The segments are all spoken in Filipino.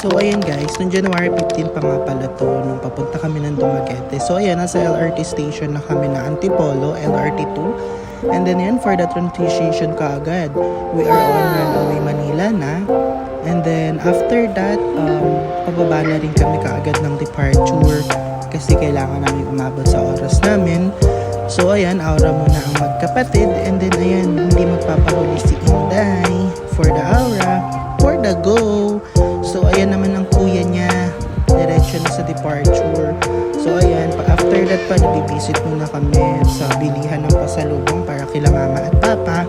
So ayan guys, noong January 15 pa nga pala to, nung papunta kami ng Dumaguete. So ayan, nasa LRT station na kami na Antipolo, LRT 2. And then yan, for the transition kaagad, we are on Runaway Manila na. And then after that, pababa na rin kami kaagad ng departure kasi kailangan namin umabot sa oras namin. So ayan, aura muna ang magkapatid. And then ayan, hindi magpapahuli si Inday for the aura, for the go. So ayan naman ang kuya niya, diretso na sa departure. So ayan, after that pa, nabibisit muna kami sa bilihan ng pasalubong para kila mama at papa.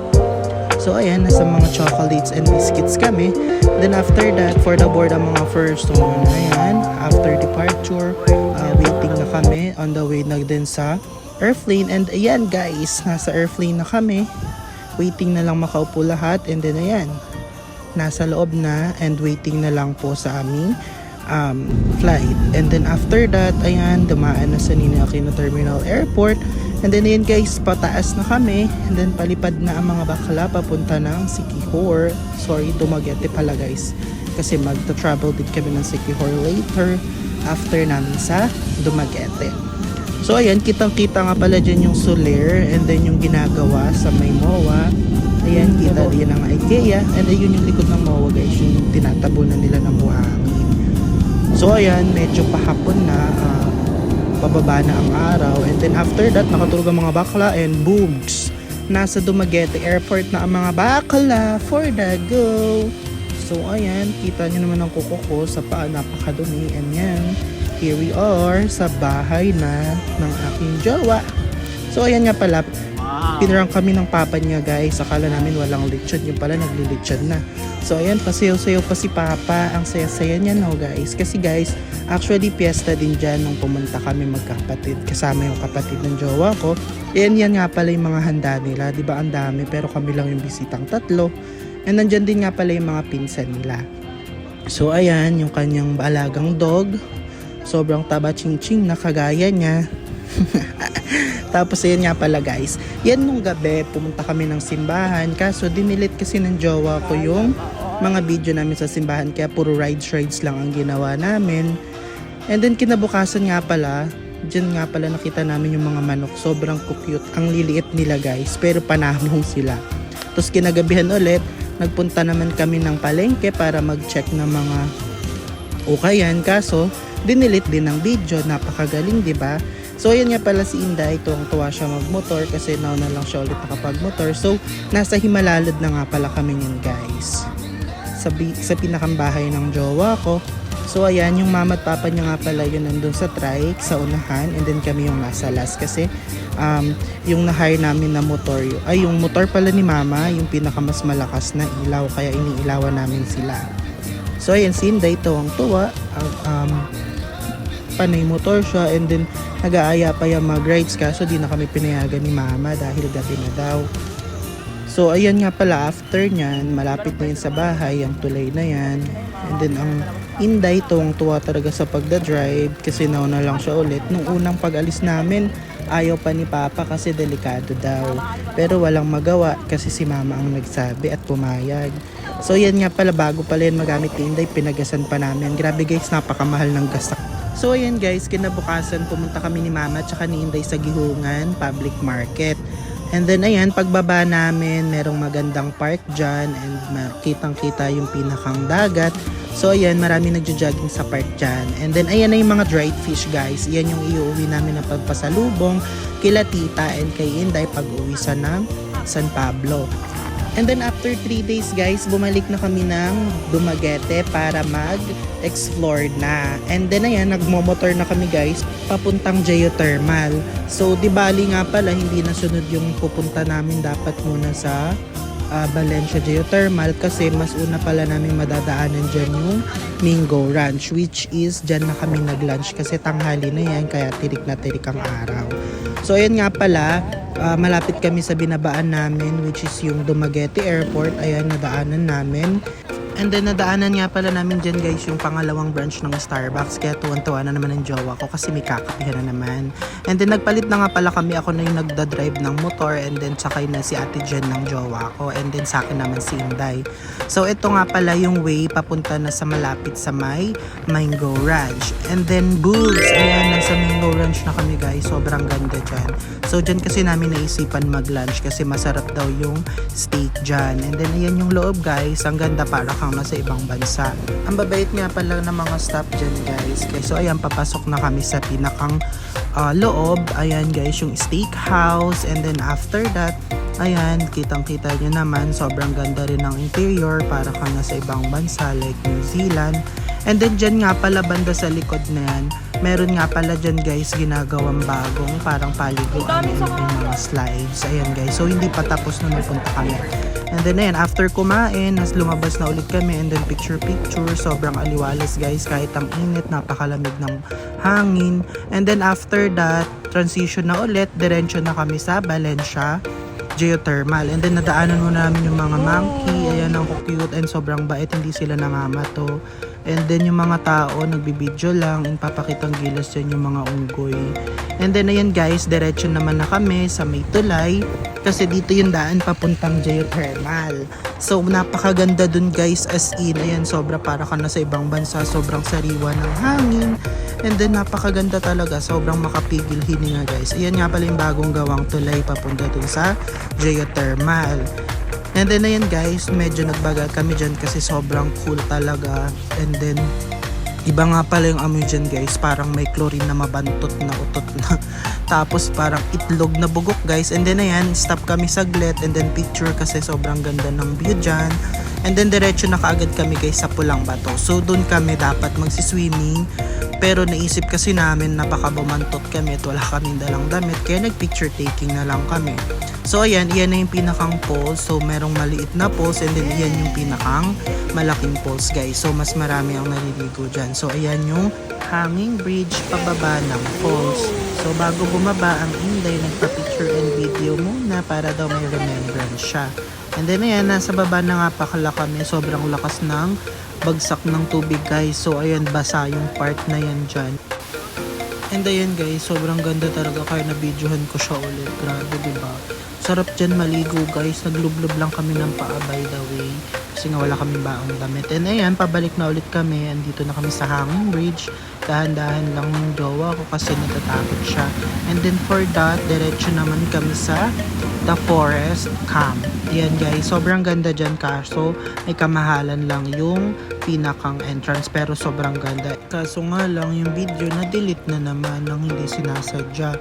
So ayan, nasa mga chocolates and biscuits kami. Then after that, for the board ang mga first one. Ayan, after departure, waiting na kami on the way na din sa airplane. And ayan guys, nasa airplane na kami. Waiting na lang makaupo lahat. And then ayan, nasa loob na and waiting na lang po sa aming flight. And then after that, ayan, dumaan na sa Ninoy Aquino Terminal Airport. And then ayan guys, pataas na kami. And then palipad na ang mga bakla papunta ng Siquijor. Sorry, Dumaguete pala guys. Kasi magta-travel din kami ng Siquijor later after namin sa Dumaguete. So ayan, kitang-kita nga pala dyan yung Soler and then yung ginagawa sa may MOA. Ayan, kita din ang IKEA. And ayun yung likod ng MOA guys, yung tinatabunan nila ng buhangin. So ayan, medyo pahapon na, pababa na ang araw. And then after that, nakatulog ang mga bakla and booms, nasa Dumaguete Airport na ang mga bakla for the go. So ayan, kita nyo naman ang kuko ko sa paa, napakadumi. And yan, here we are sa bahay na ng aking jowa. So ayan nga pala, pinarang kami ng papa niya guys. Akala namin walang lechon, yung pala naglilechon na. So ayan, pasayaw-sayaw pa si papa. Ang saya-saya niya no guys. Kasi guys, actually piyesta din dyan nung pumunta kami magkapatid. Kasama yung kapatid ng jowa ko. Ayan, yan nga pala yung mga handa nila. Diba ang dami, pero kami lang yung bisitang tatlo. And nandyan din nga pala yung mga pinsan nila. So ayan, yung kanyang alagang dog. Sobrang taba ching-ching na kagaya niya. Tapos ayan nga pala guys, yan nung gabi pumunta kami ng simbahan, kaso dinilit kasi ng jowa ko yung mga video namin sa simbahan, kaya puro rides lang ang ginawa namin. And then kinabukasan nga pala, dyan nga pala nakita namin yung mga manok, sobrang cute, ang liliit nila guys, pero panamong sila. Tapos kinagabihan ulit, nagpunta naman kami ng palengke para mag-check ng mga ukayan, kaso dinilit din ng video, napakagaling diba? So ayan nga pala si Inday, tuwang-tuwa siya magmotor kasi nauna lang siya ulit nakapagmotor. So nasa Himalalad na nga pala kami niyan guys, sa pinakambahay ng jowa ko. So ayan, yung mama at papa niya nga pala yun nandun sa trike sa unahan, and then kami yung nasa last kasi yung na-hire namin na motor, yung motor pala ni mama, yung pinakamas malakas na ilaw, kaya iniilawan namin sila. So ayan, si Inday tuwang-tuwa, panay motor siya, and then nag-aaya pa yung mag-rides, kaso di na kami pinayagan ni mama dahil gabi na daw. So ayan nga pala, after nyan, malapit na yun sa bahay, ang tulay na yan. And then ang Inday tuwang-tuwa talaga sa pagda-drive kasi nauna lang siya ulit. Nung unang pag-alis namin, ayaw pa ni papa kasi delikado daw. Pero walang magawa kasi si mama ang nagsabi at pumayag. So yan nga pala, bago pala yan magamit ni Inday, pinagasan pa namin. Grabe guys, napakamahal ng gas. So ayan guys, kinabukasan pumunta kami ni mama at saka ni Inday sa Gihungan Public Market. And then ayan, pagbaba namin, merong magandang park dyan and kitang-kita yung pinakang dagat. So ayan, marami nagjo-jogging sa park dyan. And then ayan na yung mga dried fish guys. Yan yung iuwi namin na pagpasalubong kila tita and kay Inday pag-uwi sa ng San Pablo. And then after 3 days guys, bumalik na kami ng Dumaguete para mag-explore na. And then ayan, nagmomotor na kami guys, papuntang geothermal. So di bali nga pala, hindi na sunod yung pupunta namin, dapat muna sa Valencia Geothermal kasi mas una pala namin madadaanan dyan yung Mingo Ranch, which is dyan na kami nag-lunch kasi tanghali na yan, kaya tirik na tirik ang araw. So ayan nga pala, malapit kami sa binabaan namin, which is yung Dumaguete Airport. Ayan, nadaanan namin. And then nadaanan nga pala namin dyan guys yung pangalawang branch ng Starbucks. Kaya tuwan-tuwa na naman ang jowa ko kasi may kakapihan na naman. And then nagpalit na nga pala kami. Ako na yung nagda-drive ng motor. And then sakay na si Ate Jen ng jowa ko. And then sa akin naman si Inday. So ito nga pala yung way papunta na sa malapit sa may Mango Ranch. And then boobs. Ayan, nasa Mango Ranch na kami guys. Sobrang ganda dyan. So dyan kasi namin naisipan mag-lunch kasi masarap daw yung steak dyan. And then ayan yung loob guys. Ang ganda, para kang nasa ibang bansa. Ang babait nga pala ng mga staff dyan guys. Okay, so ayan, papasok na kami sa pinakang loob. Ayan guys, yung steakhouse. And then after that, ayan, kitang-kita nyo naman, sobrang ganda rin ng interior, para kang nasa ibang bansa like New Zealand. And then dyan nga pala banda sa likod na yan, meron nga pala dyan guys ginagawang bagong parang paliguan and yung mga slides. Ayan guys, so hindi pa tapos na napunta kami. And then ayan, after kumain, lumabas na ulit kami and then picture-picture. Sobrang aliwalas guys, kahit ang init, napakalamig ng hangin. And then after that, transition na ulit, diretso na kami sa Valencia Geothermal. And then nadaanan mo namin yung mga monkey. Ayan, ang cute and sobrang bait, hindi sila namamato. And then yung mga tao nagbibideo lang and papakitang gilas yan yung mga unggoy. And then ayan guys, diretso naman na kami sa May Tulay kasi dito yung daan papuntang Geothermal. So napakaganda dun guys, as in, ayan, sobra para ka na sa ibang bansa, sobrang sariwa ng hangin. And then napakaganda talaga, sobrang makapigil hininga guys. Ayan nga pala yung bagong gawang tulay papunta dun sa Geothermal. And then ayan guys, medyo nagbagal kami dyan kasi sobrang cool talaga. And then iba nga pala yung amoy dyan guys, parang may chlorine na mabantot na utot na. Tapos parang itlog na bugok guys. And then ayan, stop kami saglit and then picture kasi sobrang ganda ng view dyan. And then diretso na kaagad kami guys sa Pulang Bato. So doon kami dapat magsiswimming. Pero naisip kasi namin na baka bumantot kami at wala kaming dalang damit. Kaya nag-picture taking na lang kami. So ayan, iyan na yung pinakang falls. So merong maliit na falls and then iyan yung pinakang malaking falls guys. So mas marami ang naliligo dyan. So ayan yung hanging bridge pababa ng falls. So bago bumaba, ang Inday nagpa-picture and video muna para daw may remembrance siya. And then ayan, nasa baba na nga pakala kami. Sobrang lakas ng bagsak ng tubig guys. So ayan, basa yung part na yan dyan. And ayan guys, sobrang ganda talaga, kaya na-videohan ko siya ulit. Grabe, diba? Sarap dyan maligo guys. Naglublob lang kami ng paa by the way. Kasi nga wala kami baong damit. And ayan, pabalik na ulit kami. Andito na kami sa hanging bridge. Dahan-dahan lang yung jowa ko kasi natatakot siya. And then for that, diretso naman kami sa The Forest Camp. Ayan guys, sobrang ganda dyan kaso may kamahalan lang yung pinakang entrance pero sobrang ganda. Kaso nga lang yung video na delete na naman nang hindi sinasadya.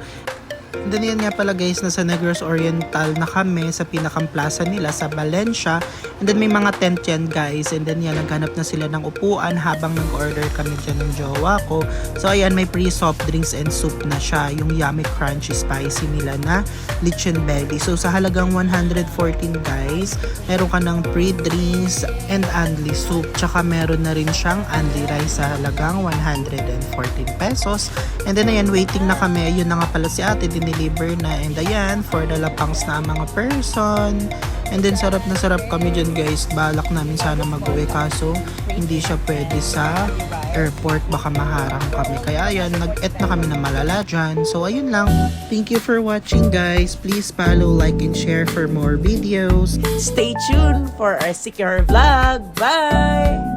And then yan nga pala guys, nasa Negros Oriental na kami sa pinakang plaza nila sa Valencia. And then may mga tent yan guys. And then yan, naghanap na sila ng upuan habang nag-order kami dyan ng jowa ko. So ayan, may free soft drinks and soup na siya. Yung yummy crunchy spicy nila na lechon belly. So sa halagang 114 guys, meron ka ng free drinks and only soup. Tsaka meron na rin siyang only rice sa halagang 114 pesos. And then ayan, waiting na kami. Ayun na nga pala si ate, dineliver na. And ayan, for the lapangs na mga person. And then sarap na sarap kami dyan guys. Balak namin sana mag-uwi kaso hindi siya pwede sa airport, baka maharang kami. Kaya ayan, nag-et na kami na malala dyan. So ayun lang. Thank you for watching guys. Please follow, like, and share for more videos. Stay tuned for our secure vlog. Bye!